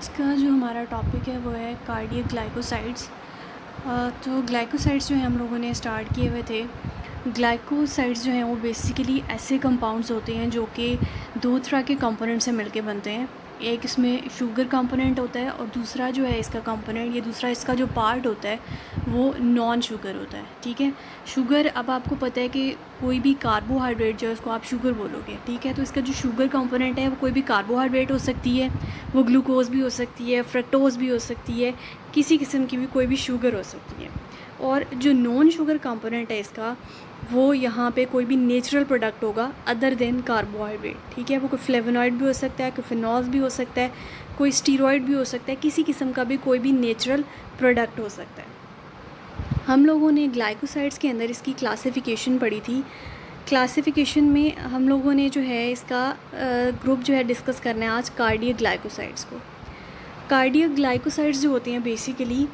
आज का जो हमारा टॉपिक है वो है कार्डियक ग्लाइकोसाइड्स। तो ग्लाइकोसाइड्स जो है हम लोगों ने स्टार्ट किए हुए थे। ग्लाइकोसाइड्स जो हैं वो बेसिकली ऐसे कंपाउंड्स होते हैं जो कि दो तरह के कंपोनेंट से मिलके बनते हैं। एक इसमें शुगर कंपोनेंट होता है और दूसरा जो है इसका कंपोनेंट, ये दूसरा इसका जो पार्ट होता है वो नॉन शुगर होता है। ठीक है, शुगर, अब आपको पता है कि कोई भी कार्बोहाइड्रेट जो है उसको आप शुगर बोलोगे। ठीक है, तो इसका जो शुगर कंपोनेंट है वो कोई भी कार्बोहाइड्रेट हो सकती है, वो ग्लूकोज भी हो सकती है, फ्रक्टोज भी हो सकती है, किसी किस्म की भी कोई भी शुगर हो सकती है। और जो नॉन शुगर कंपोनेंट है इसका, वो यहाँ पे कोई भी नेचुरल प्रोडक्ट होगा अदर देन कार्बोहाइड्रेट। ठीक है, वो कोई फ्लेवोनॉइड भी हो सकता है, कोई फिनॉल्स भी हो सकता है, कोई स्टीरॉइड भी हो सकता है, किसी किस्म का भी कोई भी नेचुरल प्रोडक्ट हो सकता है। हम लोगों ने ग्लाइकोसाइड्स के अंदर इसकी क्लासिफिकेशन पढ़ी थी। क्लासिफिकेशन में हम लोगों ने जो है इसका ग्रुप जो है डिस्कस करना है आज कार्डियक ग्लाइकोसाइड्स को। कार्डियक ग्लाइकोसाइड्स जो होते हैं बेसिकली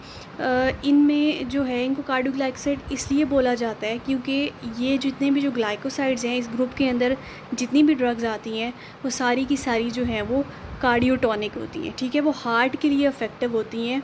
इनमें जो है इनको कार्डियो ग्लाइकोसाइड इसलिए बोला जाता है क्योंकि ये जितने भी जो ग्लाइकोसाइड्स हैं इस ग्रुप के अंदर जितनी भी ड्रग्स आती हैं वो सारी की सारी जो हैं वो कार्डियोटॉनिक होती हैं। ठीक है, वो हार्ट के लिए इफ़ेक्टिव होती हैं।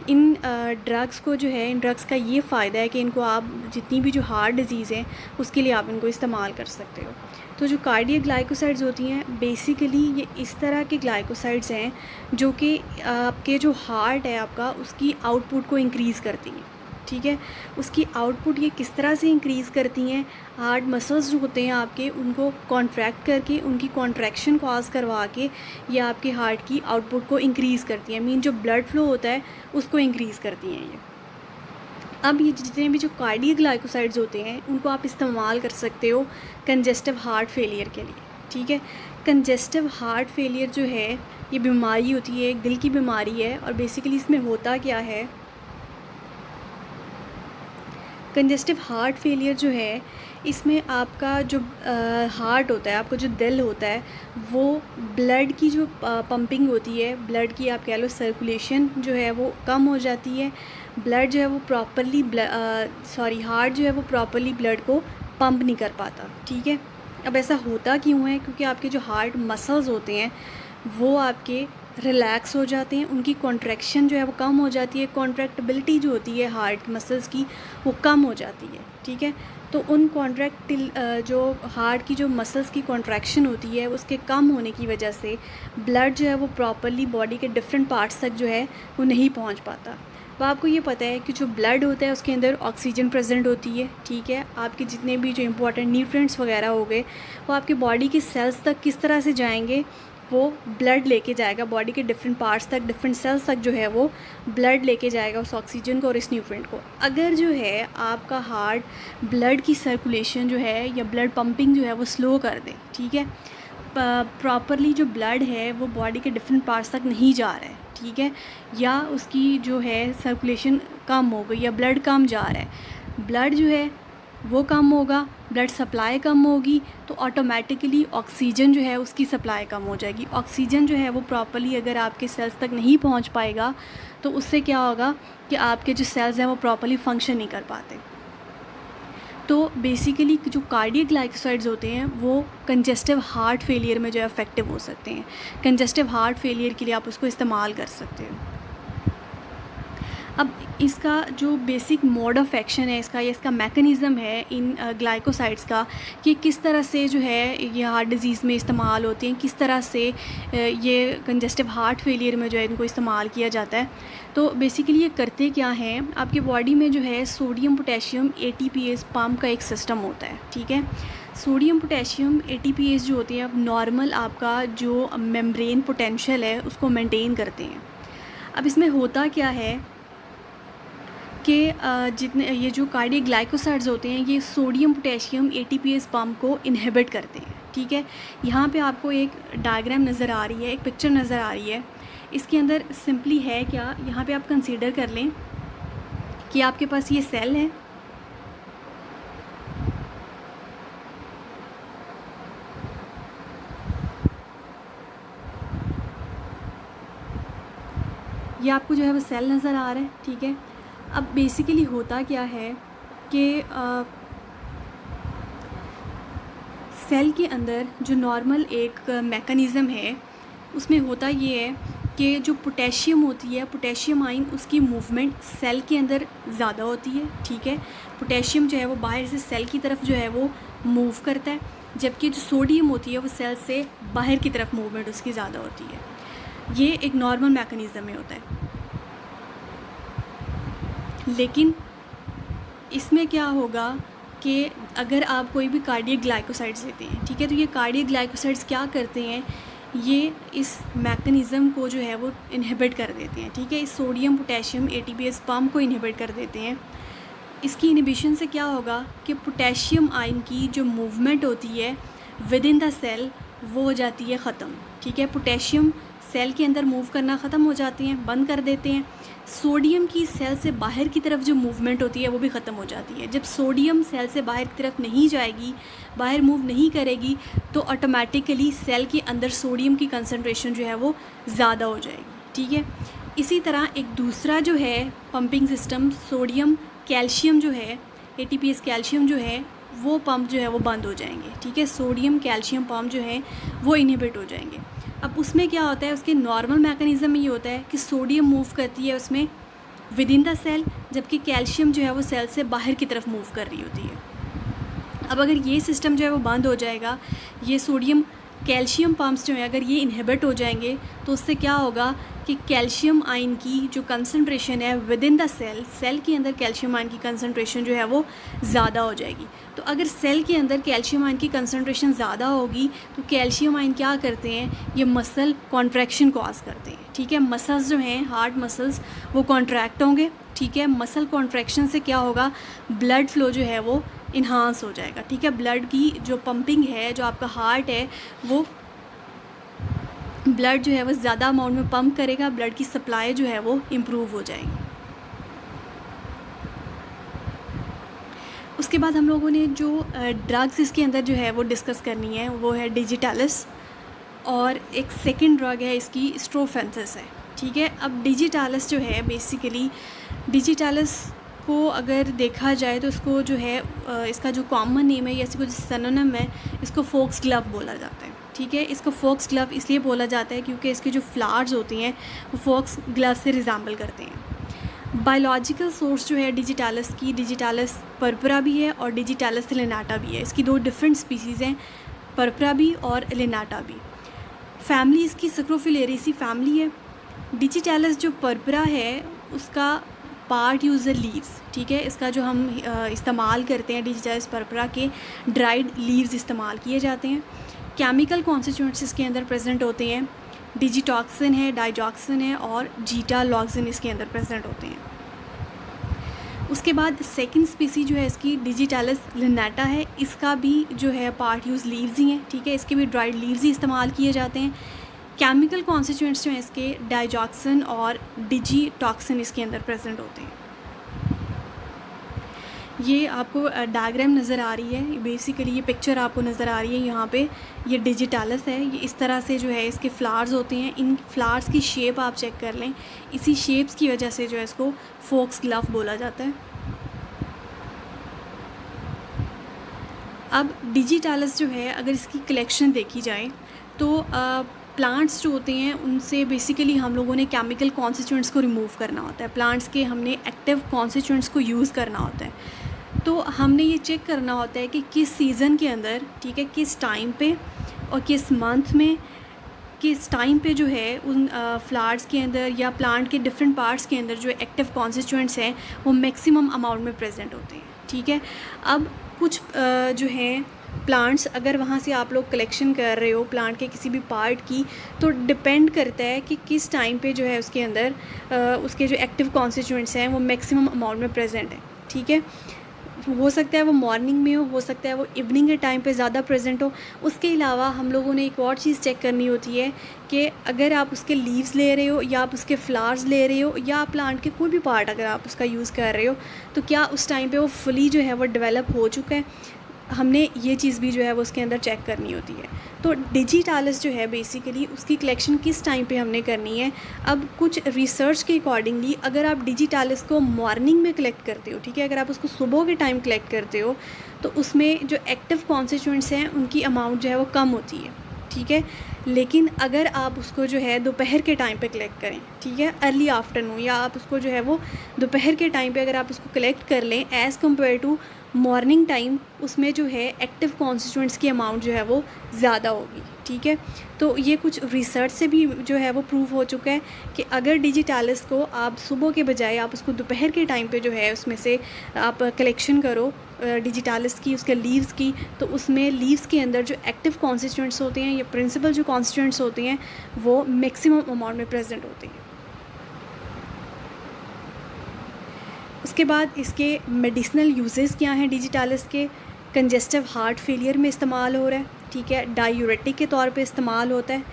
इन ड्रग्स को जो है, इन ड्रग्स का ये फ़ायदा है कि इनको आप जितनी भी जो हार्ट डिज़ीज़ हैं उसके लिए आप इनको इस्तेमाल कर सकते हो। तो जो कार्डियक ग्लाइकोसाइड्स होती हैं बेसिकली ये इस तरह के ग्लाइकोसाइड्स हैं जो कि आपके जो हार्ट है आपका उसकी आउटपुट को इंक्रीज़ करती हैं। ठीक है, उसकी आउटपुट ये किस तरह से इंक्रीज़ करती हैं, हार्ट मसल्स जो होते हैं आपके उनको कॉन्ट्रैक्ट करके, उनकी कॉन्ट्रैक्शन कॉज करवा के ये आपके हार्ट की आउटपुट को इंक्रीज़ करती हैं। मीन जो ब्लड फ्लो होता है उसको इंक्रीज़ करती हैं ये। अब ये जितने भी जो कार्डियक ग्लाइकोसाइड्स होते हैं उनको आप इस्तेमाल कर सकते हो कंजेस्टिव हार्ट फेलियर के लिए। ठीक है, कंजेस्टिव हार्ट फेलियर जो है ये बीमारी होती है, एक दिल की बीमारी है। और बेसिकली इसमें होता क्या है, कंजेस्टिव हार्ट फेलियर जो है इसमें आपका जो हार्ट होता है, आपका जो दिल होता है, वो ब्लड की जो पंपिंग होती है, ब्लड की आप कह लो सर्कुलेशन जो है वो कम हो जाती है। ब्लड जो है वो प्रॉपरली हार्ट जो है वो प्रॉपरली ब्लड को पंप नहीं कर पाता। ठीक है, अब ऐसा होता क्यों है, क्योंकि आपके जो हार्ट मसल्स होते हैं वो आपके रिलैक्स हो जाते हैं, उनकी कॉन्ट्रैक्शन जो है वो कम हो जाती है, कॉन्ट्रैक्टिबिलिटी जो होती है हार्ट मसल्स की वो कम हो जाती है। ठीक है, तो उन जो हार्ट की जो मसल्स की कॉन्ट्रैक्शन होती है उसके कम होने की वजह से ब्लड जो है वो प्रॉपरली बॉडी के डिफरेंट पार्ट्स तक जो है वो नहीं पहुंच पाता। तो आपको ये पता है कि जो ब्लड होता है उसके अंदर ऑक्सीजन प्रेजेंट होती है। ठीक है, आपके जितने भी जो इंपॉर्टेंट न्यूट्रिएंट्स वगैरह हो गए वो आपके बॉडी के सेल्स तक किस तरह से जाएंगे, वो ब्लड लेके जाएगा बॉडी के डिफरेंट पार्ट्स तक, डिफरेंट सेल्स तक जो है वो ब्लड लेके जाएगा उस ऑक्सीजन को और इस न्यूट्रिएंट को। अगर जो है आपका हार्ट ब्लड की सर्कुलेशन जो है या ब्लड पंपिंग जो है वो स्लो कर दे, ठीक है, प्रॉपरली जो ब्लड है वो बॉडी के डिफरेंट पार्ट्स तक नहीं जा रहा है, ठीक है, या उसकी जो है सर्कुलेशन कम हो गई या ब्लड कम जा रहा है, ब्लड जो है वो कम होगा, ब्लड सप्लाई कम होगी तो ऑटोमेटिकली ऑक्सीजन जो है उसकी सप्लाई कम हो जाएगी। ऑक्सीजन जो है वो प्रॉपरली अगर आपके सेल्स तक नहीं पहुंच पाएगा तो उससे क्या होगा कि आपके जो सेल्स हैं वो प्रॉपरली फंक्शन नहीं कर पाते। तो बेसिकली जो कार्डियक ग्लाइकोसाइड्स होते हैं वो कंजेस्टिव हार्ट फेलियर में जो है इफेक्टिव हो सकते हैं। कंजेस्टिव हार्ट फेलियर के लिए आप उसको इस्तेमाल कर सकते हो। अब इसका जो बेसिक मोड ऑफ एक्शन है इसका, या इसका मैकेनिज़्म है इन ग्लाइकोसाइड्स का, कि किस तरह से जो है ये हार्ट डिज़ीज़ में इस्तेमाल होती हैं, किस तरह से ये कंजेस्टिव हार्ट फेलियर में जो है इनको इस्तेमाल किया जाता है। तो बेसिकली ये करते क्या हैं, आपकी बॉडी में जो है सोडियम पोटेशियम ATPase पंप का एक सिस्टम होता है। ठीक है, सोडियम पोटेशियम ATPase जो होती है अब नॉर्मल आपका जो मेम्ब्रेन पोटेंशियल है उसको मेंटेन करते हैं। अब इसमें होता क्या है कि जितने ये जो कार्डियक ग्लाइकोसाइड्स होते हैं ये सोडियम पोटेशियम ATPase पंप को इनहिबिट करते हैं। ठीक है, यहाँ पे आपको एक डायग्राम नज़र आ रही है, एक पिक्चर नज़र आ रही है। इसके अंदर सिंपली है क्या, यहाँ पे आप कंसीडर कर लें कि आपके पास ये सेल है, ये आपको जो है वो सेल नज़र आ रहा है। ठीक है, अब बेसिकली होता क्या है कि सेल के अंदर जो नॉर्मल एक मैकेनिज़्म है उसमें होता ये है कि जो पोटेशियम होती है, पोटेशियम आयन, उसकी मूवमेंट सेल के अंदर ज़्यादा होती है, ठीक है। पोटेशियम जो है वो बाहर से सेल की तरफ जो है वो मूव करता है, जबकि जो सोडियम होती है वो सेल से बाहर की तरफ मूवमेंट उसकी ज़्यादा होती है। ये एक नॉर्मल मैकेनिज़्म में होता है। लेकिन इसमें क्या होगा कि अगर आप कोई भी कार्डियक ग्लाइकोसाइड्स लेते हैं, ठीक है, तो ये कार्डियक ग्लाइकोसाइड्स क्या करते हैं, ये इस मैकेनिज़्म को जो है वो इनहिबिट कर देते हैं, ठीक है। इस सोडियम पोटेशियम ATPase पम्प को इनहिबिट कर देते हैं। इसकी इनहिबिशन से क्या होगा कि पोटेशियम आयन की जो मूवमेंट होती है विद इन द सेल वो हो जाती है ख़त्म, ठीक है। पोटेशियम सेल के अंदर मूव करना ख़त्म हो जाती हैं, बंद कर देते हैं। सोडियम की सेल से बाहर की तरफ जो मूवमेंट होती है वो भी ख़त्म हो जाती है। जब सोडियम सेल से बाहर की तरफ नहीं जाएगी, बाहर मूव नहीं करेगी, तो ऑटोमेटिकली सेल के अंदर सोडियम की कंसंट्रेशन जो है वो ज़्यादा हो जाएगी, ठीक है। इसी तरह एक दूसरा जो है पंपिंग सिस्टम, सोडियम कैल्शियम जो है, ATPase कैल्शियम जो है, वो पंप जो है वो बंद हो जाएंगे, ठीक है। सोडियम कैल्शियम पंप जो है वो इनहिबिट हो जाएंगे। अब उसमें क्या होता है, उसके नॉर्मल मैकेनिज़्म में ये होता है कि सोडियम मूव करती है उसमें विद इन द सेल, जबकि कैल्शियम जो है वो सेल से बाहर की तरफ मूव कर रही होती है। अब अगर ये सिस्टम जो है वो बंद हो जाएगा, ये सोडियम कैल्शियम पम्प्स जो हैं अगर ये इनहिबिट हो जाएंगे, तो उससे क्या होगा कि कैल्शियम आयन की जो कंसंट्रेशन है within the cell, cell के अंदर कैल्शियम आयन की कंसंट्रेशन जो है वो ज़्यादा हो जाएगी। तो अगर सेल के अंदर कैल्शियम आयन की कंसंट्रेशन ज़्यादा होगी तो कैल्शियम आयन क्या करते हैं, ये मसल कॉन्ट्रैक्शन कॉज करते हैं, ठीक है। मसल्स जो हैं, हार्ट मसल्स, वो कॉन्ट्रैक्ट होंगे, ठीक है। मसल कॉन्ट्रैक्शन से क्या होगा, ब्लड फ्लो जो है वो इन्हांस हो जाएगा, ठीक है। ब्लड की जो पंपिंग है, जो आपका हार्ट है, वो ब्लड जो है वो ज़्यादा अमाउंट में पंप करेगा, ब्लड की सप्लाई जो है वो इम्प्रूव हो जाएगी। उसके बाद हम लोगों ने जो ड्रग्स इसके अंदर जो है वो डिस्कस करनी है वो है डिजिटालिस, और एक सेकंड ड्रग है इसकी स्ट्रोफेंसिस है, ठीक है। अब डिजिटालिस जो है बेसिकली, डिजिटालिस को अगर देखा जाए तो इसको जो है इसका जो कॉमन नेम है या इसको जो सिनोनिम है, इसको फोक्स ग्लव बोला जाता है, ठीक है। इसको फोक्स ग्लव इसलिए बोला जाता है क्योंकि इसके जो फ्लावर्स होती हैं वो फोक्स ग्लव से रिजेंबल करते हैं। बायोलॉजिकल सोर्स जो है डिजिटालिस की, डिजिटालिस पर्परा भी है और डिजिटालिस लिनाटा भी है। इसकी दो डिफरेंट स्पीसीज़ हैं, पर्परा भी और लिनाटा भी। फैमिली इसकी सक्रोफिलेरेसी फैमिली है। डिजिटालिस जो पर्परा है उसका पार्ट यूज़र लीव्स, ठीक है। इसका जो हम इस्तेमाल करते हैं डिजिटालिस पर्परा के ड्राइड लीव्स इस्तेमाल किए जाते हैं। केमिकल कॉन्स्टिट्यूएंट्स इसके अंदर प्रेजेंट होते हैं, डिजिटॉक्सिन है, डाइजॉक्सिन है और जीटा लॉक्सिन इसके अंदर प्रेजेंट होते हैं। उसके बाद सेकंड स्पीसी जो है इसकी डिजिटालिस लिनाटा है, इसका भी जो है पार्ट यूज़ लीव्स ही हैं, ठीक है। इसके भी ड्राइड लीव्स ही इस्तेमाल किए जाते हैं। केमिकल कॉन्स्टिट्यूएंट्स जो हैं इसके डाइजॉक्सिन और डिजिटॉक्सिन इसके अंदर प्रेजेंट होते हैं। ये आपको डायग्राम नज़र आ रही है, बेसिकली ये पिक्चर आपको नज़र आ रही है यहाँ पे, ये डिजिटालिस है। ये इस तरह से जो है इसके फ्लावर्स होते हैं, इन फ्लावर्स की शेप आप चेक कर लें, इसी शेप्स की वजह से जो है इसको फोक्स ग्लव बोला जाता है। अब डिजिटालिस जो है अगर इसकी कलेक्शन देखी जाए तो प्लांट्स जो होते हैं उनसे बेसिकली हम लोगों ने केमिकल कॉन्स्टिट्यूएंट्स को रिमूव करना होता है, प्लांट्स के हमने एक्टिव कॉन्स्टिट्यूएंट्स को यूज़ करना होता है। तो हमने ये चेक करना होता है कि किस सीज़न के अंदर, ठीक है, किस टाइम पे और किस मंथ में, किस टाइम पे जो है उन फ्लावर्स के अंदर या प्लांट के डिफरेंट पार्ट्स के अंदर जो एक्टिव कॉन्स्टिट्यूएंट्स हैं वो मैक्सिमम अमाउंट में प्रेजेंट होते हैं, ठीक है। अब कुछ जो हैं प्लांट्स, अगर वहाँ से आप लोग कलेक्शन कर रहे हो प्लांट के किसी भी पार्ट की, तो डिपेंड करता है कि किस टाइम पे जो है उसके अंदर उसके जो एक्टिव कॉन्स्टिट्यूएंट्स हैं वो मैक्सिमम अमाउंट में प्रेजेंट है, ठीक है। हो सकता है वो मॉर्निंग में हो सकता है वो इवनिंग के टाइम पे ज़्यादा प्रेजेंट हो। उसके अलावा हम लोगों ने एक और चीज़ चेक करनी होती है कि अगर आप उसके लीव्स ले रहे हो या आप उसके फ्लावर्स ले रहे हो या प्लांट के कोई भी पार्ट अगर आप उसका यूज़ कर रहे हो, तो क्या उस टाइम पे वो फुली जो है वो डेवलप हो चुका है, हमने ये चीज़ भी जो है वो उसके अंदर चेक करनी होती है। तो डिजिटालिस जो है बेसिकली उसकी कलेक्शन किस टाइम पे हमने करनी है। अब कुछ रिसर्च के अकॉर्डिंगली अगर आप डिजिटालिस को मॉर्निंग में कलेक्ट करते हो, ठीक है, अगर आप उसको सुबह के टाइम कलेक्ट करते हो तो उसमें जो एक्टिव कॉन्स्टिट्यूएंट्स हैं उनकी अमाउंट जो है वो कम होती है, ठीक है। लेकिन अगर आप उसको जो है दोपहर के टाइम पे कलेक्ट करें, ठीक है, अर्ली आफ्टरनून, या आप उसको जो है वो दोपहर के टाइम पे अगर आप उसको कलेक्ट कर लें as compare to morning time, उसमें जो है एक्टिव कॉन्स्टिट्यूएंट्स की अमाउंट जो है वो ज़्यादा होगी, ठीक है। तो ये कुछ रिसर्च से भी जो है वो प्रूव हो चुका है कि अगर डिजिटालिस को आप सुबह के बजाय आप उसको दोपहर के टाइम पे जो है उसमें से आप कलेक्शन करो डिजिटालिस की, उसके लीव्स की, तो उसमें लीव्स के अंदर जो एक्टिव कॉन्स्टिट्यूएंट्स होते हैं या प्रिंसिपल जो कॉन्स्टिट्यूएंट्स होते हैं वो मैक्सिमम अमाउंट में प्रेजेंट होते हैं। उसके बाद इसके मेडिसिनल यूजेस क्या हैं डिजिटालिस के। कंजेस्टिव हार्ट फेलियर में इस्तेमाल हो रहा है, ठीक है, डायूरेटिक के तौर पे इस्तेमाल होता है।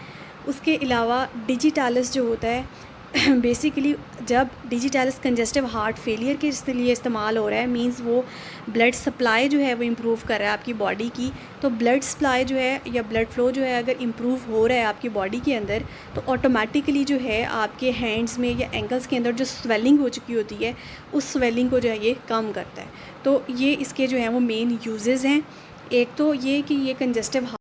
उसके अलावा डिजिटालिस जो होता है बेसिकली जब डिजिटालिस कंजेस्टिव हार्ट फेलियर के लिए इस्तेमाल हो रहा है, मींस वो ब्लड सप्लाई जो है वो इम्प्रूव कर रहा है आपकी बॉडी की। तो ब्लड सप्लाई जो है या ब्लड फ्लो जो है अगर इम्प्रूव हो रहा है आपकी बॉडी के अंदर, तो ऑटोमेटिकली जो है आपके हैंड्स में या एंकल्स के अंदर जो स्वेलिंग हो चुकी होती है उस स्वेलिंग को जो है ये कम करता है। तो ये इसके जो है वो मेन यूजेस हैं। एक तो ये कि ये कंजेस्टिव